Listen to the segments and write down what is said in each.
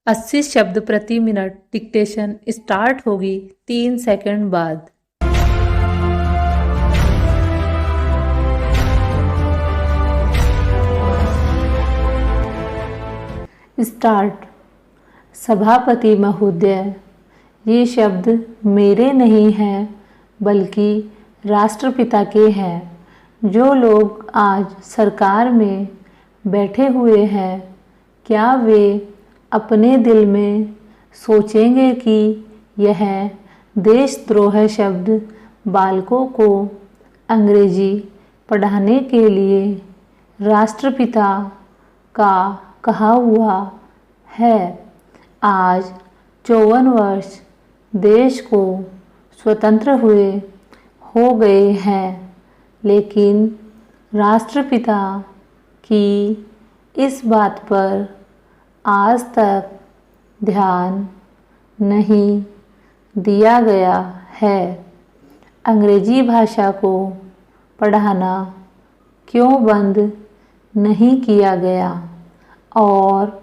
80 शब्द प्रति minute. Dictation start होगी 3 सेकंड बाद। स्टार्ट। सभापति महोदय, ये शब्द मेरे नहीं हैं बल्कि राष्ट्रपिता के हैं। जो लोग आज सरकार में बैठे हुए हैं, क्या वे अपने दिल में सोचेंगे कि यह देशद्रोह शब्द बालकों को अंग्रेजी पढ़ाने के लिए राष्ट्रपिता का कहा हुआ है। आज 54 वर्ष देश को स्वतंत्र हुए हो गए हैं, लेकिन राष्ट्रपिता की इस बात पर आज तक ध्यान नहीं दिया गया है। अंग्रेजी भाषा को पढ़ाना क्यों बंद नहीं किया गया और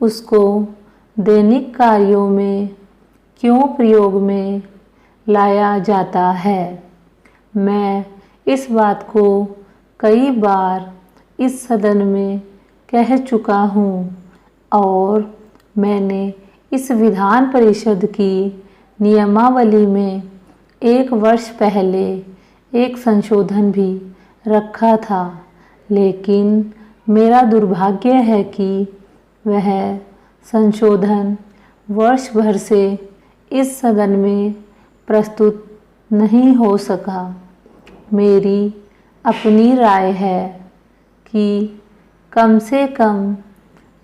उसको दैनिक कार्यों में क्यों प्रयोग में लाया जाता है। मैं इस बात को कई बार इस सदन में कह चुका हूँ और मैंने इस विधान परिषद की नियमावली में 1 वर्ष पहले एक संशोधन भी रखा था, लेकिन मेरा दुर्भाग्य है कि वह संशोधन वर्ष भर से इस सदन में प्रस्तुत नहीं हो सका। मेरी अपनी राय है कि कम से कम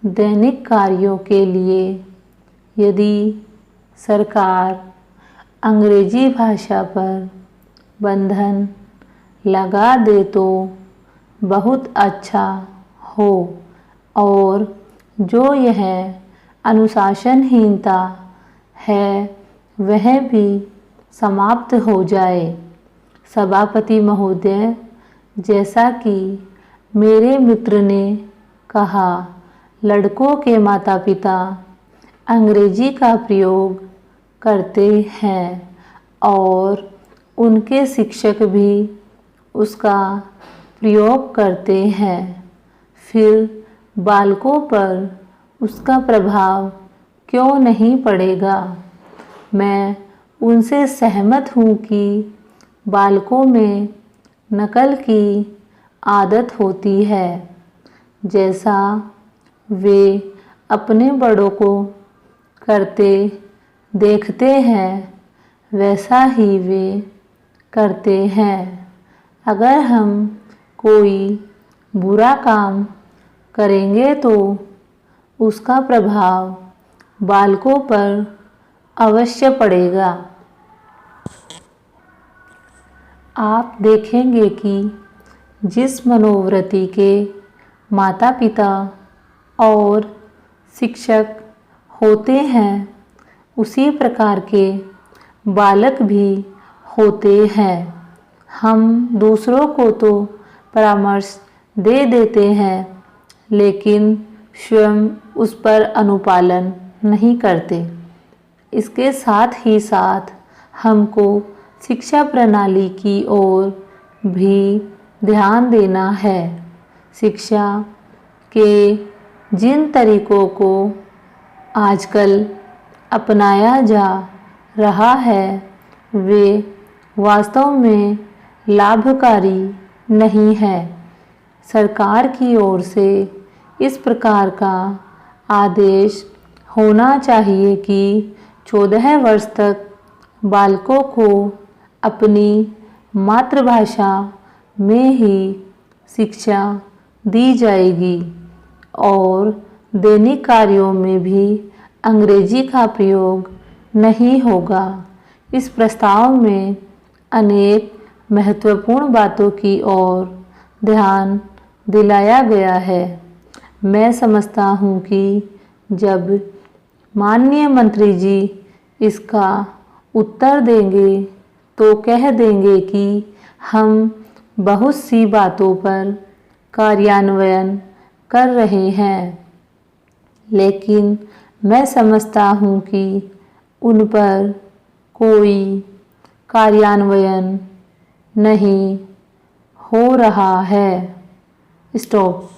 दैनिक कार्यों के लिए यदि सरकार अंग्रेजी भाषा पर बंधन लगा दे तो बहुत अच्छा हो और जो यह अनुशासनहीनता है वह भी समाप्त हो जाए। सभापति महोदय, जैसा कि मेरे मित्र ने कहा, लड़कों के माता पिता अंग्रेजी का प्रयोग करते हैं और उनके शिक्षक भी उसका प्रयोग करते हैं, फिर बालकों पर उसका प्रभाव क्यों नहीं पड़ेगा। मैं उनसे सहमत हूँ कि बालकों में नकल की आदत होती है। जैसा वे अपने बड़ों को करते देखते हैं वैसा ही वे करते हैं। अगर हम कोई बुरा काम करेंगे तो उसका प्रभाव बालकों पर अवश्य पड़ेगा। आप देखेंगे कि जिस मनोवृत्ति के माता पिता और शिक्षक होते हैं उसी प्रकार के बालक भी होते हैं। हम दूसरों को तो परामर्श दे देते हैं लेकिन स्वयं उस पर अनुपालन नहीं करते। इसके साथ ही साथ हमको शिक्षा प्रणाली की ओर भी ध्यान देना है। शिक्षा के जिन तरीकों को आजकल अपनाया जा रहा है वे वास्तव में लाभकारी नहीं है। सरकार की ओर से इस प्रकार का आदेश होना चाहिए कि 14 वर्ष तक बालकों को अपनी मातृभाषा में ही शिक्षा दी जाएगी और दैनिक कार्यों में भी अंग्रेजी का प्रयोग नहीं होगा। इस प्रस्ताव में अनेक महत्वपूर्ण बातों की ओर ध्यान दिलाया गया है। मैं समझता हूँ कि जब माननीय मंत्री जी इसका उत्तर देंगे तो कह देंगे कि हम बहुत सी बातों पर कार्यान्वयन कर रहे हैं, लेकिन मैं समझता हूँ कि उन पर कोई कार्यान्वयन नहीं हो रहा है। स्टॉप।